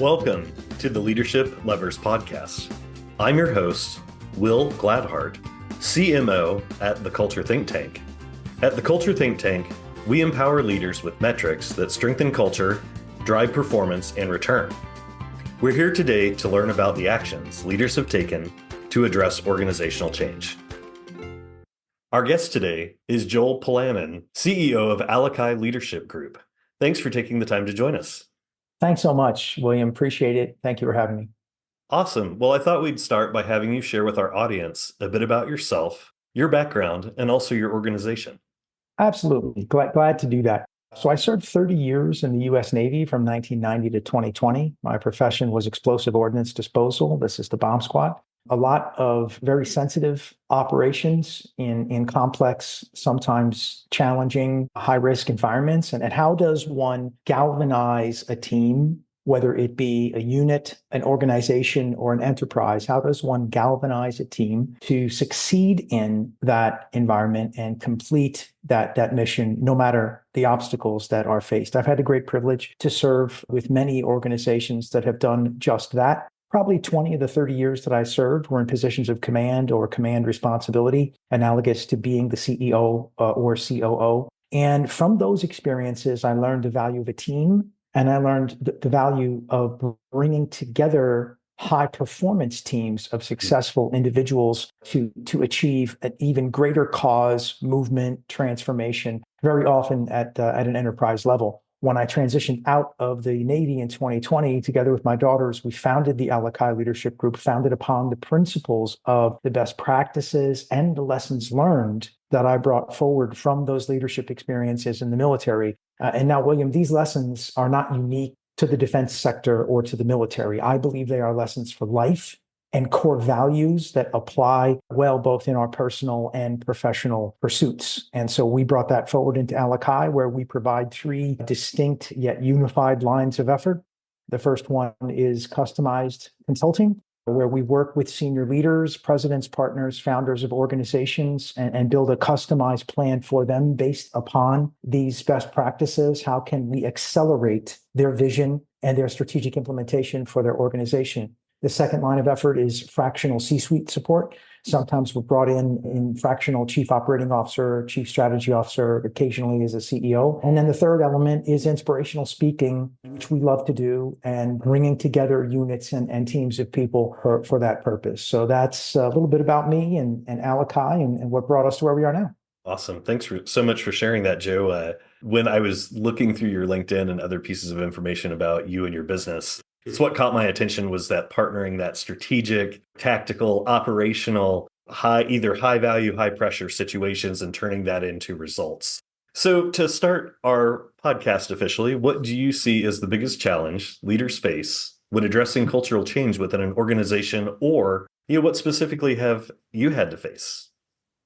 Welcome to the Leadership Lovers Podcast. I'm your host, Will Gladhart, CMO at the Culture Think Tank. At the Culture Think Tank, we empower leaders with metrics that strengthen culture, drive performance, and return. We're here today to learn about the actions leaders have taken to address organizational change. Our guest today is Joel Polanin, CEO of Alakai Leadership Group. Thanks for taking the time to join us. Thanks so much, William. Appreciate it. Thank you for having me. Awesome. Well, I thought we'd start by having you share with our audience a bit about yourself, your background, and also your organization. Absolutely. Glad to do that. So I served 30 years in the U.S. Navy from 1990 to 2020. My profession was explosive ordnance disposal. This is the bomb squad. A lot of very sensitive operations in complex, sometimes challenging, high-risk environments. And how does one galvanize a team, whether it be a unit, an organization, or an enterprise? How does one galvanize a team to succeed in that environment and complete that mission, no matter the obstacles that are faced? I've had the great privilege to serve with many organizations that have done just that. Probably 20 of the 30 years that I served were in positions of command or command responsibility, analogous to being the CEO or COO. And from those experiences, I learned the value of a team, and I learned the value of bringing together high performance teams of successful individuals to achieve an even greater cause, movement, transformation, very often at an enterprise level. When I transitioned out of the Navy in 2020, together with my daughters, we founded the Alakai Leadership Group, founded upon the principles of the best practices and the lessons learned that I brought forward from those leadership experiences in the military. And now, William, these lessons are not unique to the defense sector or to the military. I believe they are lessons for life and core values that apply well both in our personal and professional pursuits. And so we brought that forward into Alakai, where we provide three distinct yet unified lines of effort. The first one is customized consulting, where we work with senior leaders, presidents, partners, founders of organizations, and build a customized plan for them based upon these best practices. How can we accelerate their vision and their strategic implementation for their organization? The second line of effort is fractional C-suite support. Sometimes we're brought in fractional chief operating officer, chief strategy officer, occasionally as a CEO. And then the third element is inspirational speaking, which we love to do, and bringing together units and teams of people for that purpose. So that's a little bit about me and Alakai and what brought us to where we are now. Awesome. Thanks so much for sharing that, Joe. When I was looking through your LinkedIn and other pieces of information about you and your business, it's what caught my attention was that partnering that strategic, tactical, operational, either high value, high pressure situations and turning that into results. So to start our podcast officially, what do you see as the biggest challenge leaders face when addressing cultural change within an organization, or what specifically have you had to face?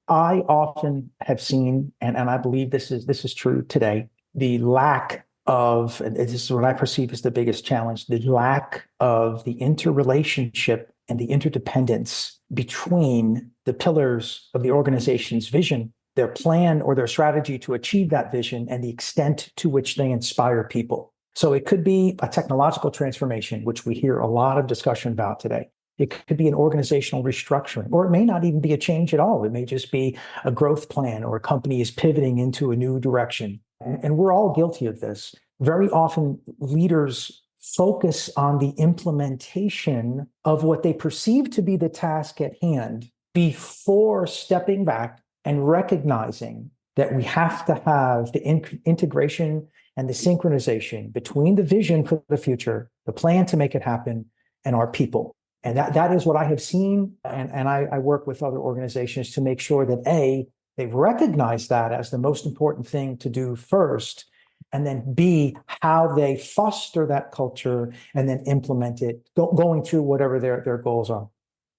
I often have seen, and I believe this is true today, the lack of, and this is what I perceive as the biggest challenge, the lack of the interrelationship and the interdependence between the pillars of the organization's vision, their plan or their strategy to achieve that vision, and the extent to which they inspire people. So it could be a technological transformation, which we hear a lot of discussion about today. It could be an organizational restructuring, or it may not even be a change at all. It may just be a growth plan, or a company is pivoting into a new direction. And we're all guilty of this. Very often, leaders focus on the implementation of what they perceive to be the task at hand before stepping back and recognizing that we have to have the integration and the synchronization between the vision for the future, the plan to make it happen, and our people. And that is what I have seen. And I work with other organizations to make sure that A, they've recognized that as the most important thing to do first, and then B, how they foster that culture and then implement it, going through whatever their goals are.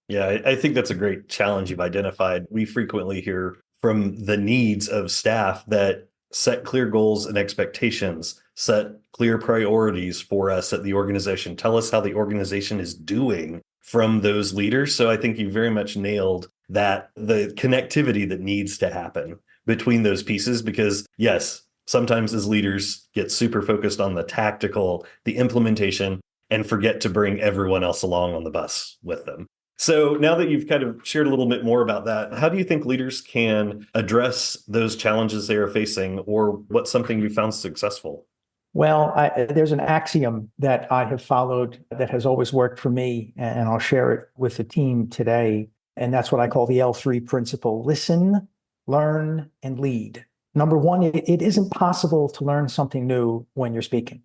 Yeah, I think that's a great challenge you've identified. We frequently hear from the needs of staff that set clear goals and expectations, set clear priorities for us at the organization, tell us how the organization is doing from those leaders. So I think you very much nailed that, the connectivity that needs to happen between those pieces, because yes, sometimes as leaders get super focused on the tactical, the implementation, and forget to bring everyone else along on the bus with them. So now that you've kind of shared a little bit more about that, how do you think leaders can address those challenges they are facing, or what's something you found successful? Well, there's an axiom that I have followed that has always worked for me, and I'll share it with the team today. And that's what I call the L3 principle: listen, learn, and lead. Number one, it isn't possible to learn something new when you're speaking.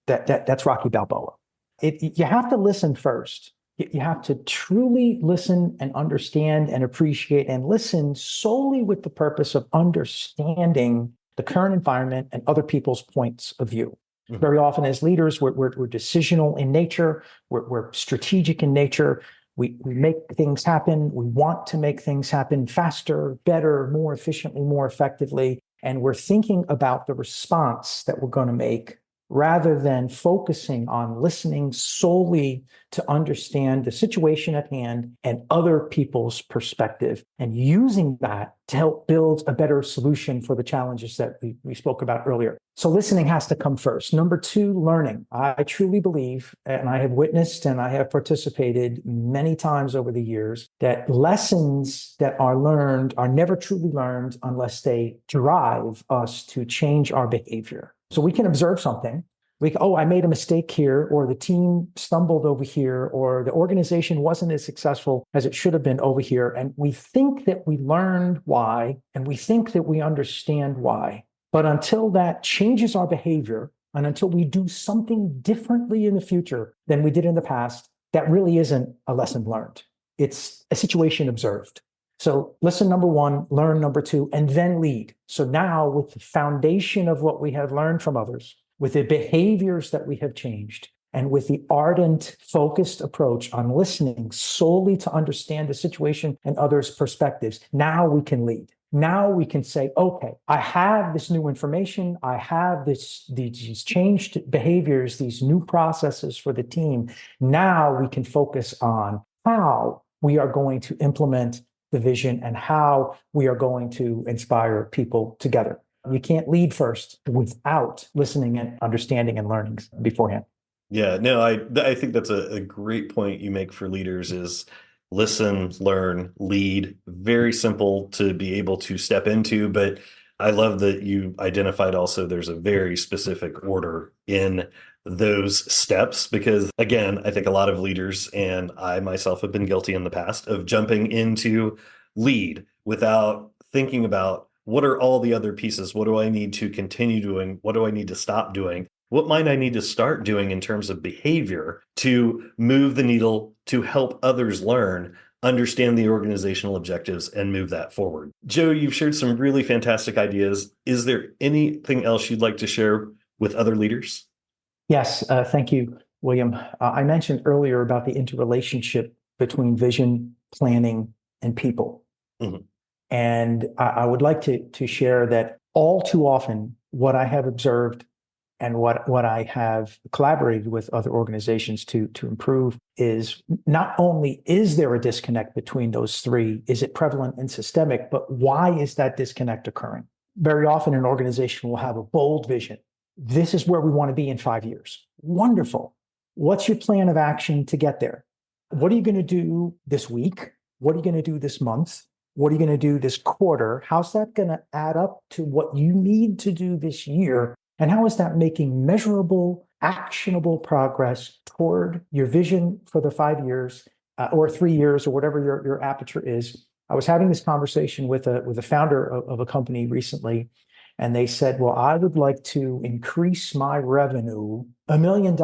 That's Rocky Balboa. You have to listen first. You have to truly listen and understand and appreciate, and listen solely with the purpose of understanding the current environment and other people's points of view. Mm-hmm. Very often as leaders, we're decisional in nature, we're strategic in nature. We make things happen. We want to make things happen faster, better, more efficiently, more effectively. And we're thinking about the response that we're going to make rather than focusing on listening solely to understand the situation at hand and other people's perspective, and using that to help build a better solution for the challenges that we spoke about earlier. So listening has to come first. Number two, learning. I truly believe, and I have witnessed and I have participated many times over the years, that lessons that are learned are never truly learned unless they drive us to change our behavior. So we can observe something. I made a mistake here, or the team stumbled over here, or the organization wasn't as successful as it should have been over here. And we think that we learned why, and we think that we understand why. But until that changes our behavior, and until we do something differently in the future than we did in the past, that really isn't a lesson learned. It's a situation observed. So listen, number one, learn, number two, and then lead. So now, with the foundation of what we have learned from others, with the behaviors that we have changed, and with the ardent, focused approach on listening solely to understand the situation and others' perspectives, now we can lead. Now we can say, okay, I have this new information. I have these changed behaviors, these new processes for the team. Now we can focus on how we are going to implement the vision and how we are going to inspire people together. You can't lead first without listening and understanding and learning beforehand. Yeah, no, I think that's a great point you make for leaders is listen, learn, lead. Very simple to be able to step into, but I love that you identified also there's a very specific order in those steps, because again, I think a lot of leaders, and I myself have been guilty in the past, of jumping into lead without thinking about what are all the other pieces? What do I need to continue doing? What do I need to stop doing? What might I need to start doing in terms of behavior to move the needle, to help others learn, understand the organizational objectives, and move that forward? Joe, you've shared some really fantastic ideas. Is there anything else you'd like to share with other leaders? Yes, thank you, William. I mentioned earlier about the interrelationship between vision, planning, and people. Mm-hmm. And I would like to share that all too often, what I have observed and what I have collaborated with other organizations to improve is, not only is there a disconnect between those three, is it prevalent and systemic, but why is that disconnect occurring? Very often an organization will have a bold vision. This is where we want to be in 5 years. Wonderful. What's your plan of action to get there? What are you going to do this week? What are you going to do this month? What are you going to do this quarter? How's that going to add up to what you need to do this year? And how is that making measurable, actionable progress toward your vision for the 5 years or 3 years, or whatever your aperture is? I was having this conversation with a founder of a company recently, and they said, well, I would like to increase my revenue $1 million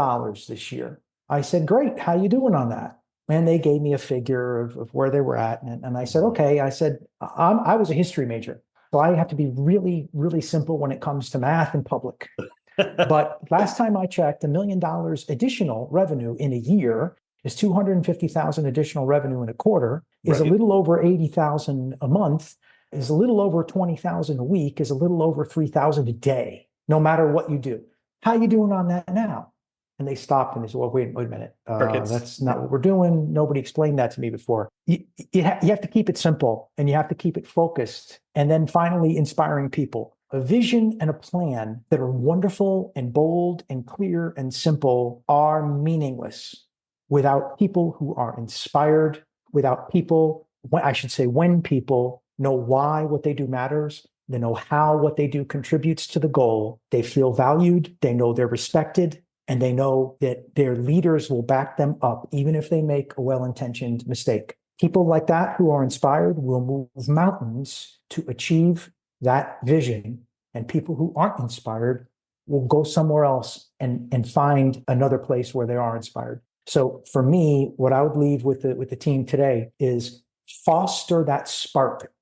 this year. I said, great. How you doing on that? And they gave me a figure of where they were at. And I said, okay. I said, I was a history major, so I have to be really, really simple when it comes to math in public. But last time I checked, $1 million additional revenue in a year is $250,000 additional revenue in a quarter, is right. A little over $80,000 a month, is a little over $20,000 a week, is a little over $3,000 a day, no matter what you do. How you doing on that now? And they stopped and they said, well, wait a minute. That's not what we're doing. Nobody explained that to me before. You have to keep it simple, and you have to keep it focused. And then finally, inspiring people. A vision and a plan that are wonderful and bold and clear and simple are meaningless without people who are inspired, without people, I should say, when people know why what they do matters, they know how what they do contributes to the goal, they feel valued, they know they're respected, and they know that their leaders will back them up even if they make a well-intentioned mistake. People like that who are inspired will move mountains to achieve that vision, and people who aren't inspired will go somewhere else and find another place where they are inspired. So for me, what I would leave with the team today is foster that spark,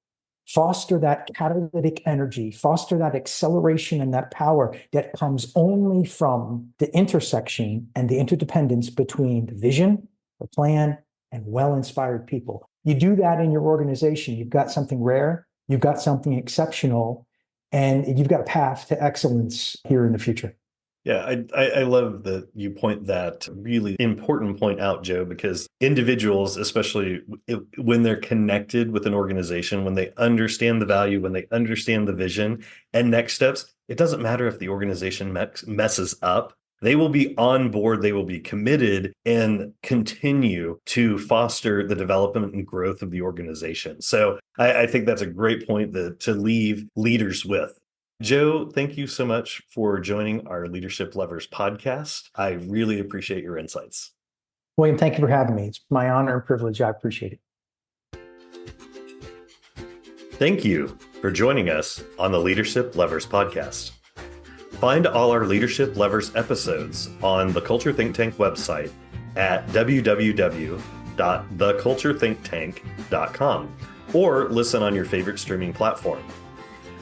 foster that catalytic energy, foster that acceleration and that power that comes only from the intersection and the interdependence between the vision, the plan, and well-inspired people. You do that in your organization, you've got something rare, you've got something exceptional, and you've got a path to excellence here in the future. Yeah, I love that you point that really important point out, Joe, because individuals, especially when they're connected with an organization, when they understand the value, when they understand the vision and next steps, it doesn't matter if the organization messes up. They will be on board, they will be committed and continue to foster the development and growth of the organization. So I think that's a great point to leave leaders with. Joe, thank you so much for joining our Leadership Levers podcast. I really appreciate your insights. William, thank you for having me. It's my honor and privilege. I appreciate it. Thank you for joining us on the Leadership Levers podcast. Find all our Leadership Levers episodes on the Culture Think Tank website at www.theculturethinktank.com or listen on your favorite streaming platform.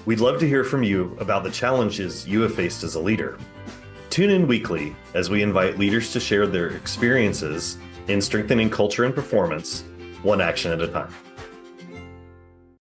We'd love to hear from you about the challenges you have faced as a leader. Tune in weekly as we invite leaders to share their experiences in strengthening culture and performance, one action at a time.